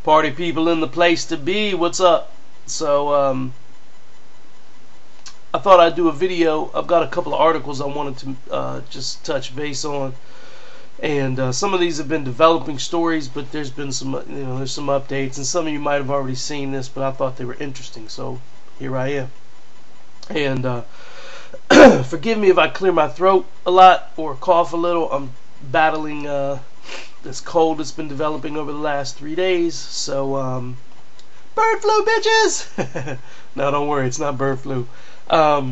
Party people in the place to be. What's up? So I thought I'd do a video. I've got a couple of articles I wanted to just touch base on, and some of these have been developing stories, but there's been some, there's some updates, and some of you might have already seen this, but I thought they were interesting, so here I am. And forgive me if I clear my throat a lot or cough a little. I'm battling this cold that's been developing over the last 3 days. So bird flu, bitches. No, don't worry, it's not bird flu. Yeah,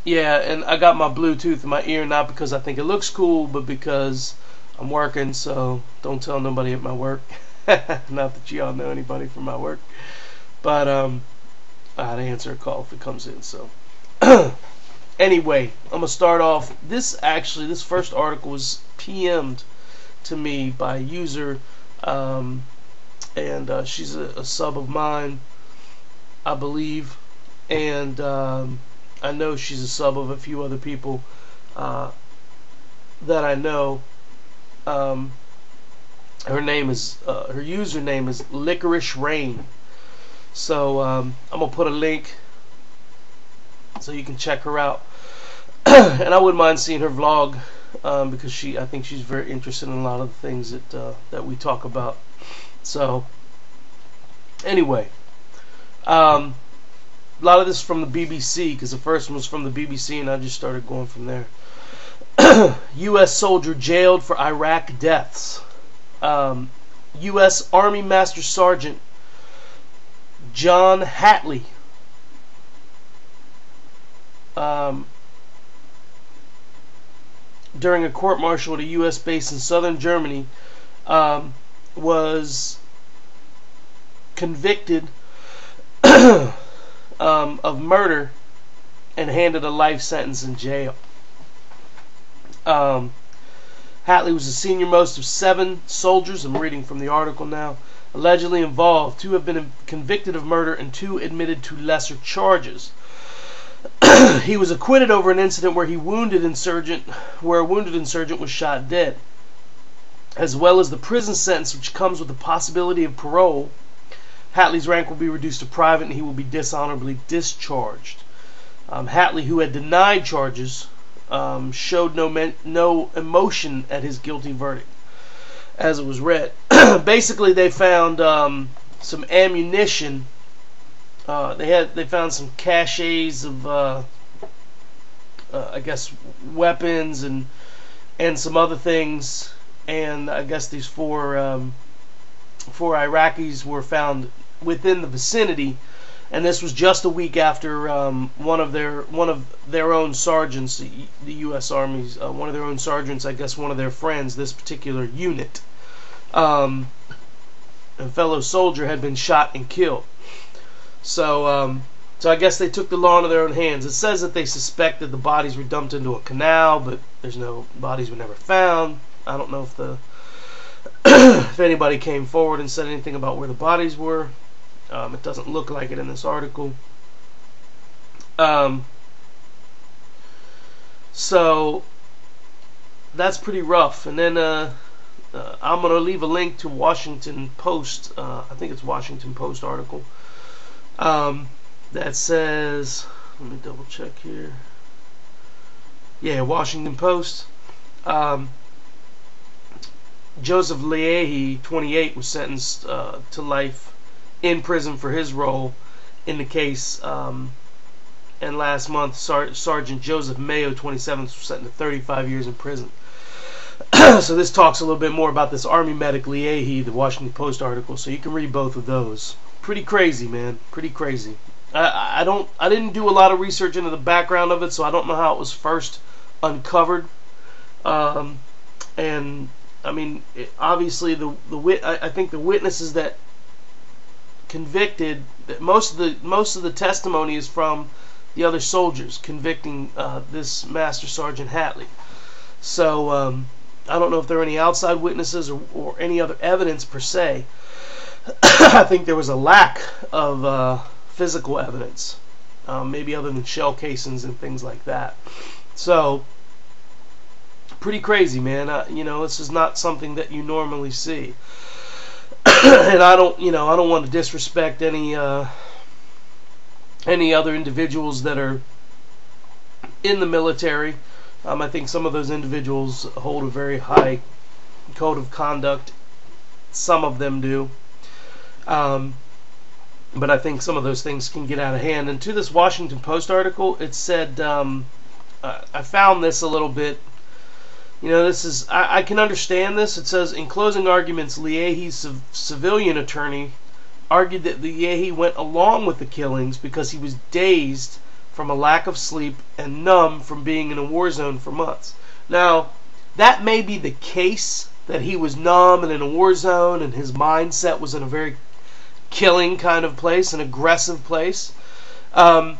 and I got my Bluetooth in my ear, not because I think it looks cool, but because I'm working, so don't tell nobody at my work. Not that y'all know anybody from my work. But I'd answer a call if it comes in. So anyway, I'm gonna start off. This first article was PM'd to me by a user, and she's a sub of mine, I believe, and I know she's a sub of a few other people that I know. Her username is Licorice Rain. So I'm gonna put a link so you can check her out, and I wouldn't mind seeing her vlog because I think she's very interested in a lot of the things that we talk about. So anyway, a lot of this is from the BBC, because the first one was from the BBC, and I just started going from there. U.S. soldier jailed for Iraq deaths. U.S. Army Master Sergeant John Hatley during a court-martial at a U.S. base in southern Germany was convicted of murder and handed a life sentence in jail. Hatley was the senior-most of 7 soldiers, I'm reading from the article now, allegedly involved. 2 have been convicted of murder and 2 admitted to lesser charges. He was acquitted over an incident where a wounded insurgent was shot dead, as well as the prison sentence, which comes with the possibility of parole. Hatley's rank will be reduced to private, and he will be dishonorably discharged. Hatley, who had denied charges, showed no emotion at his guilty verdict, as it was read. Basically, they found some ammunition. They found some caches of I guess weapons and some other things, and I guess these four Iraqis were found within the vicinity, and this was just a week after one of their own sergeants, the U.S. Army's one of their own sergeants, I guess one of their friends, this particular unit, a fellow soldier, had been shot and killed. So I guess they took the law into their own hands. It says that they suspected the bodies were dumped into a canal, but there's no bodies were never found. I don't know if if anybody came forward and said anything about where the bodies were. It doesn't look like it in this article. So that's pretty rough. And then I'm going to leave a link to Washington Post. I think it's Washington Post article. That says, let me double check here. Yeah, Washington Post. Joseph Leahy, 28, was sentenced to life in prison for his role in the case. And last month, Sergeant Joseph Mayo, 27, was sentenced to 35 years in prison. So this talks a little bit more about this Army medic Leahy, the Washington Post article. So you can read both of those. Pretty crazy, man. Pretty crazy. I didn't do a lot of research into the background of it, so I don't know how it was first uncovered. And I mean, obviously I think the witnesses that convicted, most of the testimony is from the other soldiers convicting this Master Sergeant Hatley. So I don't know if there are any outside witnesses or any other evidence per se. I think there was a lack of physical evidence, maybe other than shell casings and things like that. So Pretty crazy, man. You know, this is not something that you normally see. And I don't want to disrespect any other individuals that are in the military. I think some of those individuals hold a very high code of conduct. Some of them do. But I think some of those things can get out of hand. And to this Washington Post article, it said, I found this a little bit, you know, this is, I can understand this. It says, in closing arguments, Leahy's civilian attorney argued that Leahy went along with the killings because he was dazed from a lack of sleep and numb from being in a war zone for months. Now, that may be the case, that he was numb and in a war zone and his mindset was in a very killing kind of place, an aggressive place. But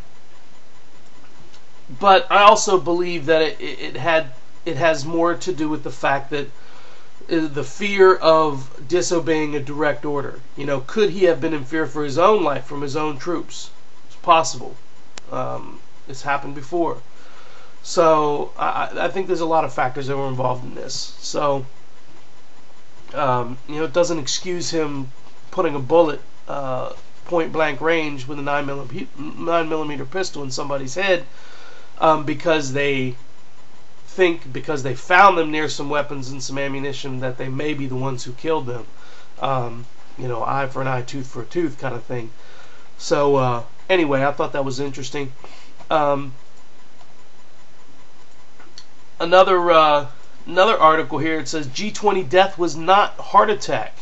I also believe that it has more to do with the fact that the fear of disobeying a direct order. You know, could he have been in fear for his own life from his own troops? It's possible. It's happened before. So I think there's a lot of factors that were involved in this. So you know, it doesn't excuse him putting a bullet point blank range with a 9mm pistol in somebody's head because they found them near some weapons and some ammunition, that they may be the ones who killed them. You know, eye for an eye, tooth for a tooth kind of thing. So anyway, I thought that was interesting. Another article here, it says G20 death was not heart attack.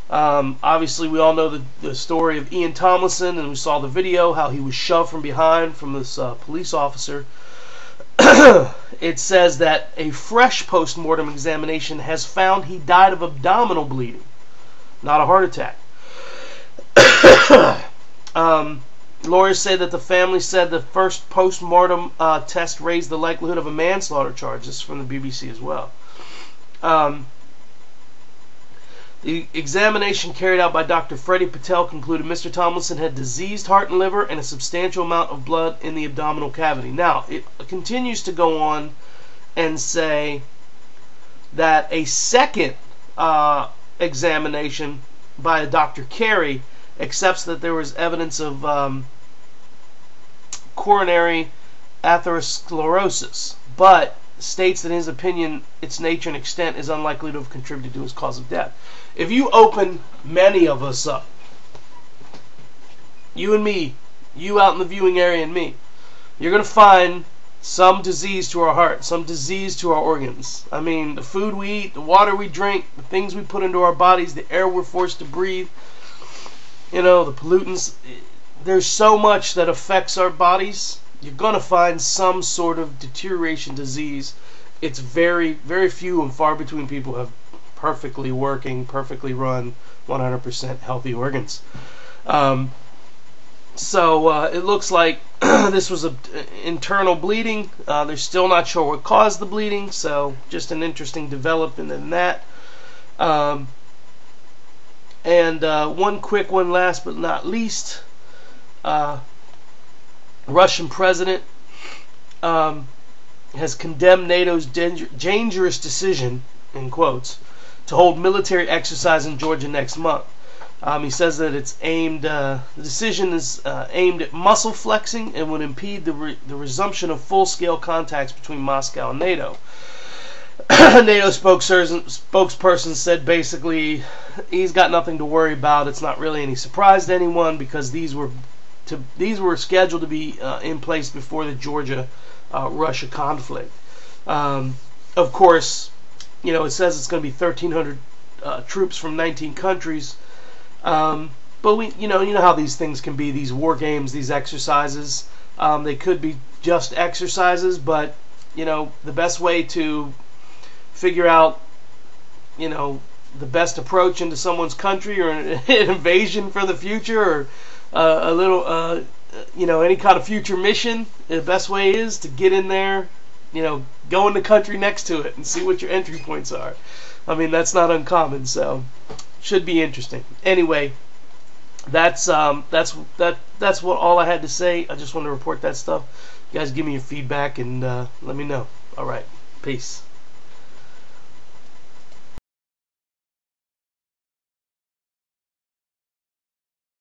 Obviously, we all know the story of Ian Tomlinson, and we saw the video, how he was shoved from behind from this police officer. It says that a fresh post-mortem examination has found he died of abdominal bleeding, not a heart attack. Lawyers say that the family said the first post-mortem test raised the likelihood of a manslaughter charge. This is from the BBC as well. The examination carried out by Dr. Freddie Patel concluded Mr. Tomlinson had diseased heart and liver and a substantial amount of blood in the abdominal cavity. Now, it continues to go on and say that a second examination by a Dr. Carey accepts that there was evidence of coronary atherosclerosis, but states that in his opinion its nature and extent is unlikely to have contributed to his cause of death. If you open many of us up, you and me, you out in the viewing area and me, you're going to find some disease to our heart, some disease to our organs. I mean, the food we eat, the water we drink, the things we put into our bodies, the air we're forced to breathe, you know, the pollutants. There's so much that affects our bodies. You're going to find some sort of deterioration disease. It's very, very few and far between people who have perfectly working, perfectly run, 100% healthy organs. So it looks like this was an internal bleeding. They're still not sure what caused the bleeding, so just an interesting development in that. And one quick one, last but not least. Russian president has condemned NATO's dangerous decision, in quotes, to hold military exercise in Georgia next month. He says that it's aimed. The decision is aimed at muscle flexing and would impede the resumption of full-scale contacts between Moscow and NATO. NATO spokesperson said basically he's got nothing to worry about. It's not really any surprise to anyone because these were scheduled to be in place before the Georgia-Russia conflict. Of course, you know, it says it's going to be 1,300 troops from 19 countries. But you know how these things can be, these war games, these exercises. They could be just exercises, but you know, the best way to figure out, you know, the best approach into someone's country or an invasion for the future, or a little, you know, any kind of future mission, the best way is to get in there, you know, go in the country next to it and see what your entry points are. I mean, that's not uncommon, so should be interesting. Anyway, that's what all I had to say. I just want to report that stuff. You guys give me your feedback and let me know. All right, peace.